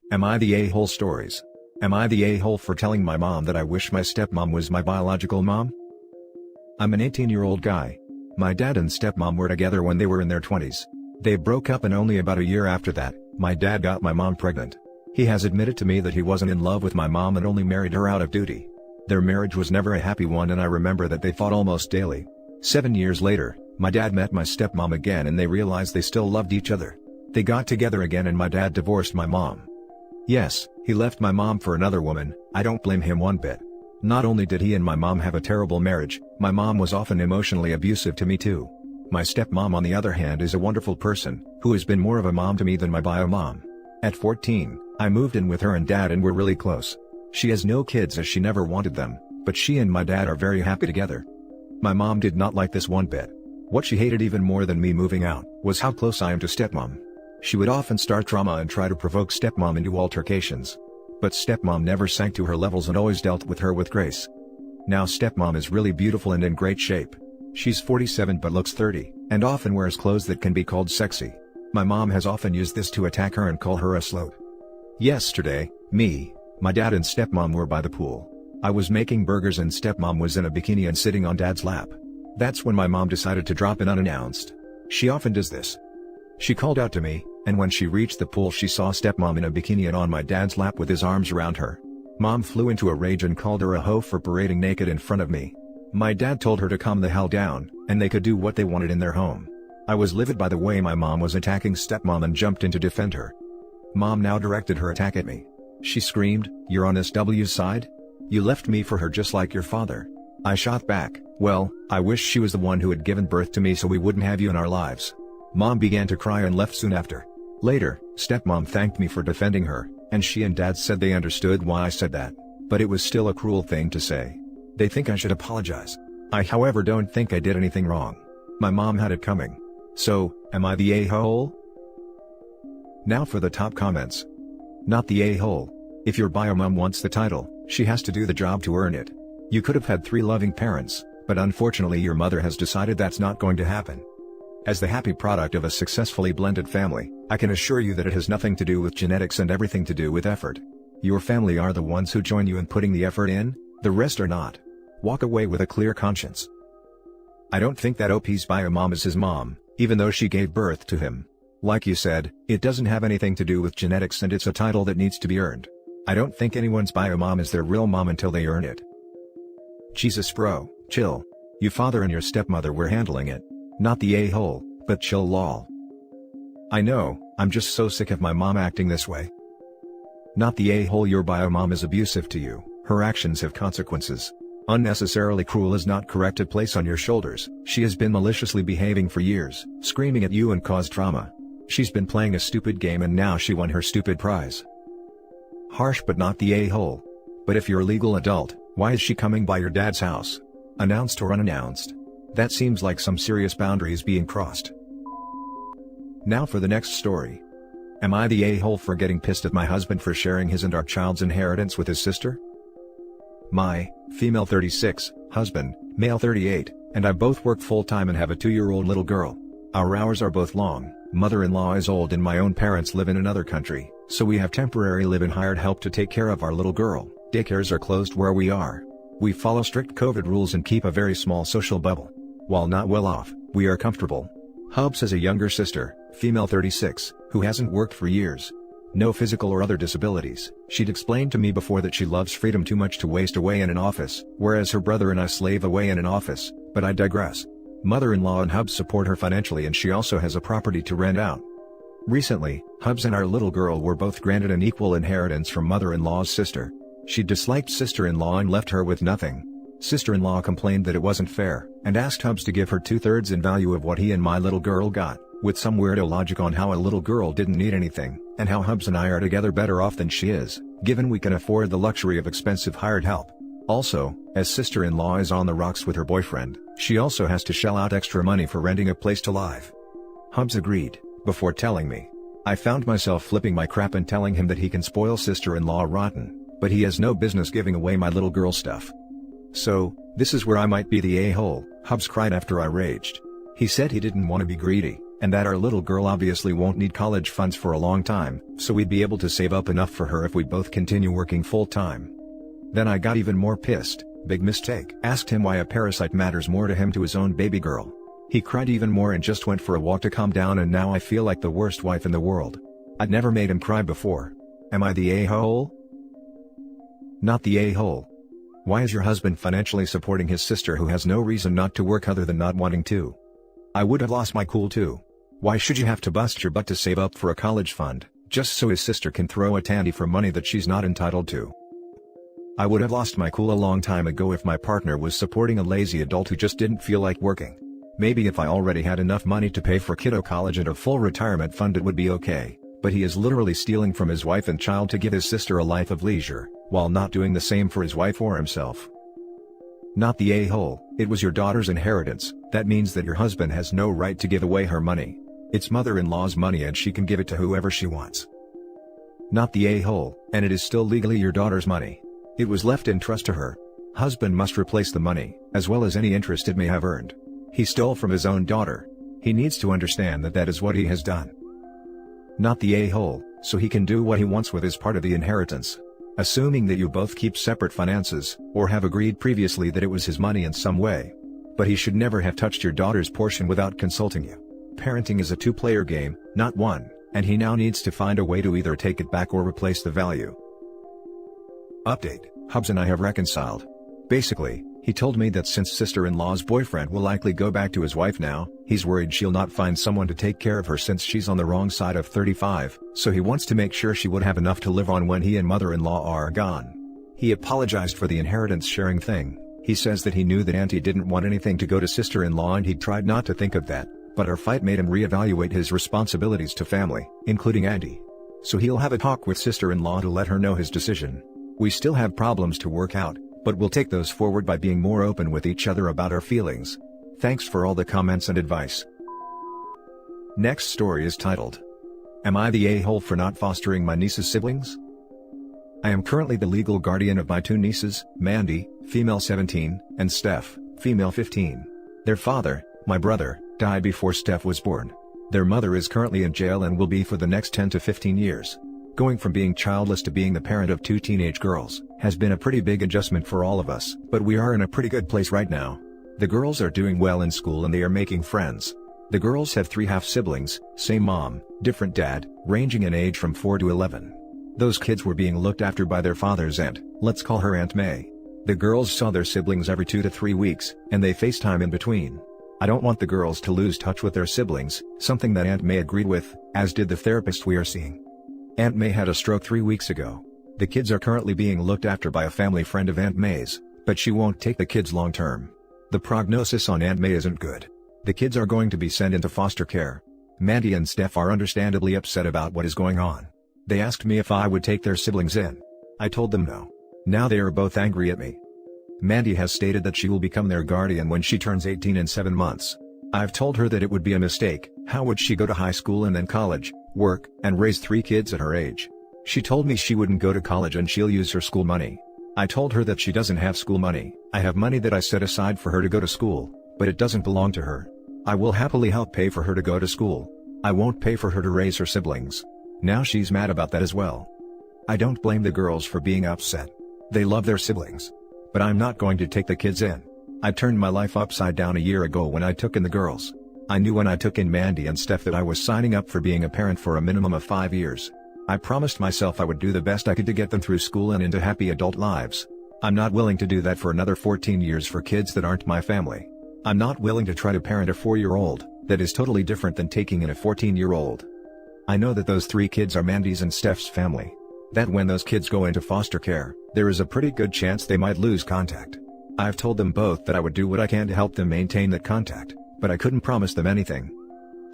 Am I the a-hole stories? Am I the a-hole for telling my mom that I wish my stepmom was my biological mom? I'm an 18-year-old guy. My dad and stepmom were together when they were in their 20s. They broke up and only about a year after that, my dad got my mom pregnant. He has admitted to me that he wasn't in love with my mom and only married her out of duty. Their marriage was never a happy one and I remember that they fought almost daily. 7 years later, my dad met my stepmom again and they realized they still loved each other. They got together again and my dad divorced my mom. Yes, he left my mom for another woman. I don't blame him one bit. Not only did he and my mom have a terrible marriage, my mom was often emotionally abusive to me too. My stepmom on the other hand is a wonderful person, who has been more of a mom to me than my bio mom. At 14, I moved in with her and dad and we're really close. She has no kids as she never wanted them, but she and my dad are very happy together. My mom did not like this one bit. What she hated even more than me moving out, was how close I am to stepmom. She would often start drama and try to provoke stepmom into altercations. But stepmom never sank to her levels and always dealt with her with grace. Now stepmom is really beautiful and in great shape. She's 47 but looks 30, and often wears clothes that can be called sexy. My mom has often used this to attack her and call her a slope. Yesterday, my dad and stepmom were by the pool. I was making burgers and stepmom was in a bikini and sitting on dad's lap. That's when my mom decided to drop in unannounced. She often does this. She called out to me, and when she reached the pool she saw stepmom in a bikini and on my dad's lap with his arms around her. Mom flew into a rage and called her a hoe for parading naked in front of me. My dad told her to calm the hell down, and they could do what they wanted in their home. I was livid by the way my mom was attacking stepmom and jumped in to defend her. Mom now directed her attack at me. She screamed, "You're on SW's side? You left me for her just like your father." I shot back, "Well, I wish she was the one who had given birth to me so we wouldn't have you in our lives." Mom began to cry and left soon after. Later, stepmom thanked me for defending her, and she and dad said they understood why I said that. But it was still a cruel thing to say. They think I should apologize. I however don't think I did anything wrong. My mom had it coming. So, am I the a-hole? Now for the top comments. Not the a-hole. If your bio mom wants the title, she has to do the job to earn it. You could have had 3 loving parents, but unfortunately your mother has decided that's not going to happen. As the happy product of a successfully blended family, I can assure you that it has nothing to do with genetics and everything to do with effort. Your family are the ones who join you in putting the effort in, the rest are not. Walk away with a clear conscience. I don't think that OP's bio mom is his mom, even though she gave birth to him. Like you said, it doesn't have anything to do with genetics and it's a title that needs to be earned. I don't think anyone's bio mom is their real mom until they earn it. Jesus bro, chill. You father and your stepmother were handling it. Not the a-hole, but chill lol. I know, I'm just so sick of my mom acting this way. Not the a-hole, your bio mom is abusive to you, her actions have consequences. Unnecessarily cruel is not correct to place on your shoulders. She has been maliciously behaving for years, screaming at you and caused drama. She's been playing a stupid game and now she won her stupid prize. Harsh but not the a-hole. But if you're a legal adult, why is she coming by your dad's house? Announced or unannounced? That seems like some serious boundaries being crossed. Now for the next story. Am I the a-hole for getting pissed at my husband for sharing his and our child's inheritance with his sister? My, female 36, husband, male 38, and I both work full-time and have a 2-year-old little girl. Our hours are both long, mother-in-law is old and my own parents live in another country, so we have temporary live-in hired help to take care of our little girl. Daycares are closed where we are. We follow strict COVID rules and keep a very small social bubble. While not well off, we are comfortable. Hubs has a younger sister, female 36, who hasn't worked for years. No physical or other disabilities. She'd explained to me before that she loves freedom too much to waste away in an office, whereas her brother and I slave away in an office, but I digress. Mother-in-law and Hubs support her financially and she also has a property to rent out. Recently, Hubs and our little girl were both granted an equal inheritance from mother-in-law's sister. She disliked sister-in-law and left her with nothing. Sister-in-law complained that it wasn't fair, and asked Hubs to give her 2/3 in value of what he and my little girl got, with some weirdo logic on how a little girl didn't need anything, and how Hubs and I are together better off than she is, given we can afford the luxury of expensive hired help. Also, as sister-in-law is on the rocks with her boyfriend, she also has to shell out extra money for renting a place to live. Hubs agreed, before telling me. I found myself flipping my crap and telling him that he can spoil sister-in-law rotten, but he has no business giving away my little girl stuff. So, this is where I might be the a-hole, Hubs cried after I raged. He said he didn't want to be greedy, And that our little girl obviously won't need college funds for a long time, so we'd be able to save up enough for her if we both continue working full-time. Then I got even more pissed. Big mistake. Asked him why a parasite matters more to him to his own baby girl. He cried even more and just went for a walk to calm down, and now I feel like the worst wife in the world. I'd never made him cry before. Am I the a-hole? Not the a-hole. Why is your husband financially supporting his sister who has no reason not to work other than not wanting to? I would have lost my cool too. Why should you have to bust your butt to save up for a college fund, just so his sister can throw a tandy for money that she's not entitled to? I would have lost my cool a long time ago if my partner was supporting a lazy adult who just didn't feel like working. Maybe if I already had enough money to pay for kiddo college and a full retirement fund it would be okay, but he is literally stealing from his wife and child to give his sister a life of leisure, while not doing the same for his wife or himself. Not the a-hole. It was your daughter's inheritance. That means that your husband has no right to give away her money. It's mother-in-law's money and she can give it to whoever she wants. Not the a-hole, and it is still legally your daughter's money. It was left in trust to her. Husband must replace the money, as well as any interest it may have earned. He stole from his own daughter. He needs to understand that that is what he has done. Not the a-hole, so he can do what he wants with his part of the inheritance. Assuming that you both keep separate finances, or have agreed previously that it was his money in some way. But he should never have touched your daughter's portion without consulting you. Parenting is a two-player game, not one, and he now needs to find a way to either take it back or replace the value. Update: Hubs and I have reconciled. Basically, he told me that since sister-in-law's boyfriend will likely go back to his wife now, he's worried she'll not find someone to take care of her since she's on the wrong side of 35, so he wants to make sure she would have enough to live on when he and mother-in-law are gone. He apologized for the inheritance sharing thing. He says that he knew that auntie didn't want anything to go to sister-in-law and he tried not to think of that, but our fight made him reevaluate his responsibilities to family, including auntie. So he'll have a talk with sister-in-law to let her know his decision. We still have problems to work out, but we'll take those forward by being more open with each other about our feelings. Thanks for all the comments and advice. Next story is titled, Am I the a-hole for not fostering my niece's siblings? I am currently the legal guardian of my two nieces, Mandy, female 17, and Steph, female 15. Their father, my brother, died before Steph was born. Their mother is currently in jail and will be for the next 10 to 15 years. Going from being childless to being the parent of two teenage girls has been a pretty big adjustment for all of us, but we are in a pretty good place right now. The girls are doing well in school and they are making friends. The girls have 3 half-siblings, same mom, different dad, ranging in age from 4 to 11. Those kids were being looked after by their father's aunt, let's call her Aunt May. The girls saw their siblings every 2 to 3 weeks, and they FaceTime in between. I don't want the girls to lose touch with their siblings, something that Aunt May agreed with, as did the therapist we are seeing. Aunt May had a stroke 3 weeks ago. The kids are currently being looked after by a family friend of Aunt May's, but she won't take the kids long term. The prognosis on Aunt May isn't good. The kids are going to be sent into foster care. Mandy and Steph are understandably upset about what is going on. They asked me if I would take their siblings in. I told them no. Now they are both angry at me. Mandy has stated that she will become their guardian when she turns 18 in 7 months. I've told her that it would be a mistake. How would she go to high school and then college, work, and raise 3 kids at her age? She told me she wouldn't go to college and she'll use her school money. I told her that she doesn't have school money. I have money that I set aside for her to go to school, but it doesn't belong to her. I will happily help pay for her to go to school. I won't pay for her to raise her siblings. Now she's mad about that as well. I don't blame the girls for being upset. They love their siblings. But I'm not going to take the kids in. I turned my life upside down a year ago when I took in the girls. I knew when I took in Mandy and Steph that I was signing up for being a parent for a minimum of 5 years. I promised myself I would do the best I could to get them through school and into happy adult lives. I'm not willing to do that for another 14 years for kids that aren't my family. I'm not willing to try to parent a 4-year-old, that is totally different than taking in a 14-year-old. I know that those 3 kids are Mandy's and Steph's family. That when those kids go into foster care, there is a pretty good chance they might lose contact. I've told them both that I would do what I can to help them maintain that contact, but I couldn't promise them anything.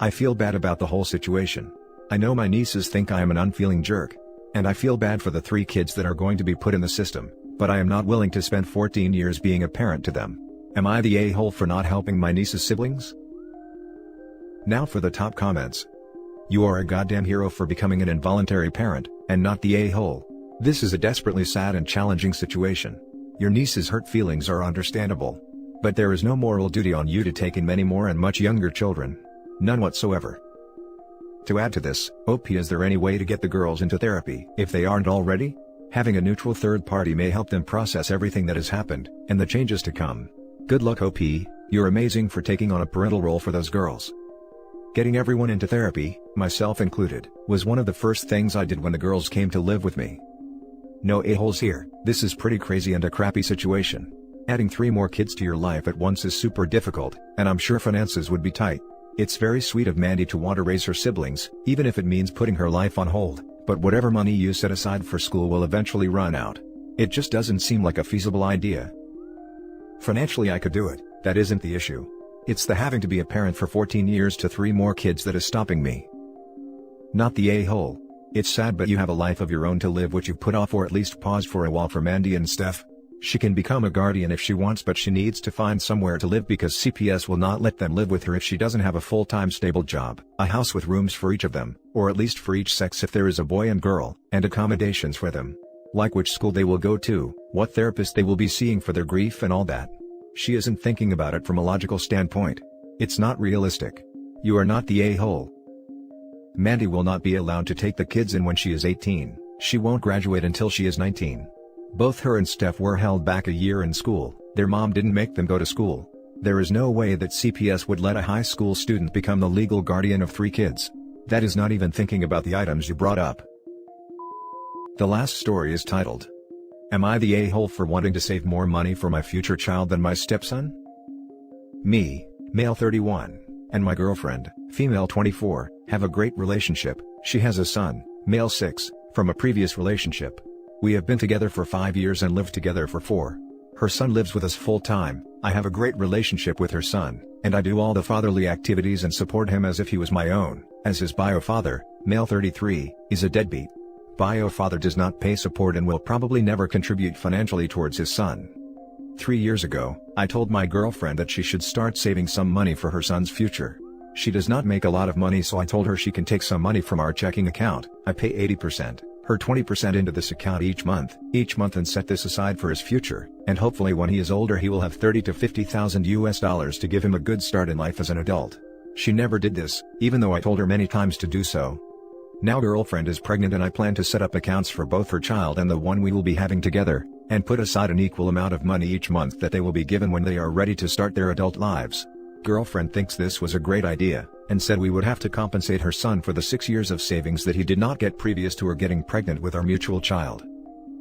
I feel bad about the whole situation. I know my nieces think I am an unfeeling jerk. And I feel bad for the 3 kids that are going to be put in the system, but I am not willing to spend 14 years being a parent to them. Am I the a-hole for not helping my niece's siblings? Now for the top comments. You are a goddamn hero for becoming an involuntary parent, and not the a-hole. This is a desperately sad and challenging situation. Your niece's hurt feelings are understandable. But there is no moral duty on you to take in many more and much younger children. None whatsoever. To add to this, OP, is there any way to get the girls into therapy if they aren't already? Having a neutral third party may help them process everything that has happened, and the changes to come. Good luck OP, you're amazing for taking on a parental role for those girls. Getting everyone into therapy, myself included, was one of the first things I did when the girls came to live with me. No a-holes here, this is pretty crazy and a crappy situation. Adding 3 more kids to your life at once is super difficult, and I'm sure finances would be tight. It's very sweet of Mandy to want to raise her siblings, even if it means putting her life on hold, but whatever money you set aside for school will eventually run out. It just doesn't seem like a feasible idea. Financially I could do it, that isn't the issue. It's the having to be a parent for 14 years to 3 more kids that is stopping me. Not the a-hole. It's sad, but you have a life of your own to live, which you put off or at least paused for a while for Mandy and Steph. She can become a guardian if she wants, but she needs to find somewhere to live because CPS will not let them live with her if she doesn't have a full-time stable job, a house with rooms for each of them, or at least for each sex if there is a boy and girl, and accommodations for them. Like which school they will go to, what therapist they will be seeing for their grief and all that. She isn't thinking about it from a logical standpoint. It's not realistic. You are not the a-hole. Mandy will not be allowed to take the kids in when she is 18, she won't graduate until she is 19. Both her and Steph were held back a year in school, their mom didn't make them go to school. There is no way that CPS would let a high school student become the legal guardian of 3 kids. That is not even thinking about the items you brought up. The last story is titled, "Am I the a-hole for wanting to save more money for my future child than my stepson?" Me, male 31, and my girlfriend, female 24, have a great relationship. She has a son, male 6, from a previous relationship. We have been together for 5 years and lived together for 4. Her son lives with us full-time. I have a great relationship with her son, and I do all the fatherly activities and support him as if he was my own, as his bio father, male 33, is a deadbeat. Bio father does not pay support and will probably never contribute financially towards his son. 3 years ago, I told my girlfriend that she should start saving some money for her son's future. She does not make a lot of money, so I told her she can take some money from our checking account. I pay 80%. Her 20% into this account each month, and set this aside for his future, and hopefully when he is older he will have $30,000 to $50,000 to give him a good start in life as an adult. She never did this, even though I told her many times to do so. Now girlfriend is pregnant and I plan to set up accounts for both her child and the one we will be having together, and put aside an equal amount of money each month that they will be given when they are ready to start their adult lives. Girlfriend thinks this was a great idea, and said we would have to compensate her son for the 6 years of savings that he did not get previous to her getting pregnant with our mutual child.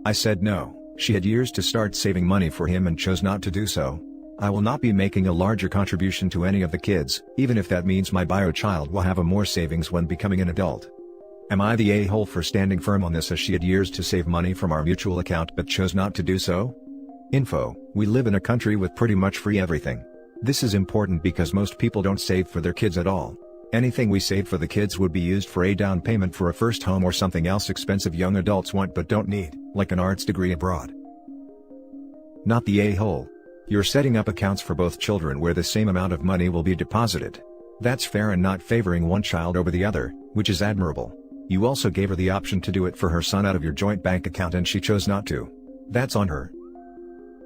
I said no, she had years to start saving money for him and chose not to do so. I will not be making a larger contribution to any of the kids, even if that means my bio child will have a more savings when becoming an adult. Am I the a-hole for standing firm on this as she had years to save money from our mutual account but chose not to do so? Info: we live in a country with pretty much free everything. This is important because most people don't save for their kids at all. Anything we save for the kids would be used for a down payment for a first home or something else expensive young adults want but don't need, like an arts degree abroad. Not the a-hole. You're setting up accounts for both children where the same amount of money will be deposited. That's fair and not favoring one child over the other, which is admirable. You also gave her the option to do it for her son out of your joint bank account and she chose not to. That's on her.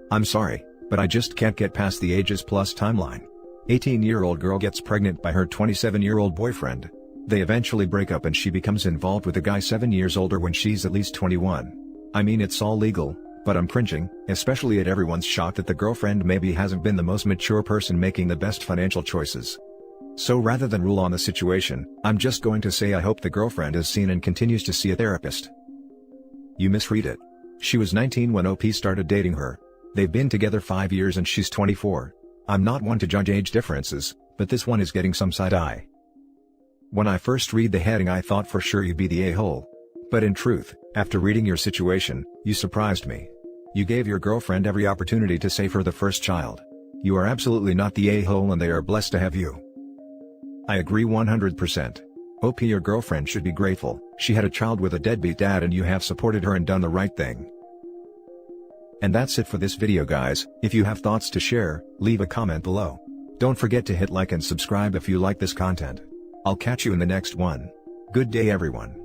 I'm sorry, but I just can't get past the ages plus timeline. 18-year-old girl gets pregnant by her 27-year-old boyfriend. They eventually break up and she becomes involved with a guy 7 years older when she's at least 21. I mean, it's all legal, but I'm cringing, especially at everyone's shock that the girlfriend maybe hasn't been the most mature person making the best financial choices. So rather than rule on the situation, I'm just going to say I hope the girlfriend is seen and continues to see a therapist. You misread it. She was 19 when OP started dating her. They've been together 5 years and she's 24. I'm not one to judge age differences, but this one is getting some side eye. When I first read the heading I thought for sure you'd be the a-hole. But in truth, after reading your situation, you surprised me. You gave your girlfriend every opportunity to save her the first child. You are absolutely not the a-hole and they are blessed to have you. I agree 100%. OP, your girlfriend should be grateful. She had a child with a deadbeat dad and you have supported her and done the right thing. And that's it for this video guys. If you have thoughts to share, leave a comment below. Don't forget to hit like and subscribe if you like this content. I'll catch you in the next one. Good day everyone.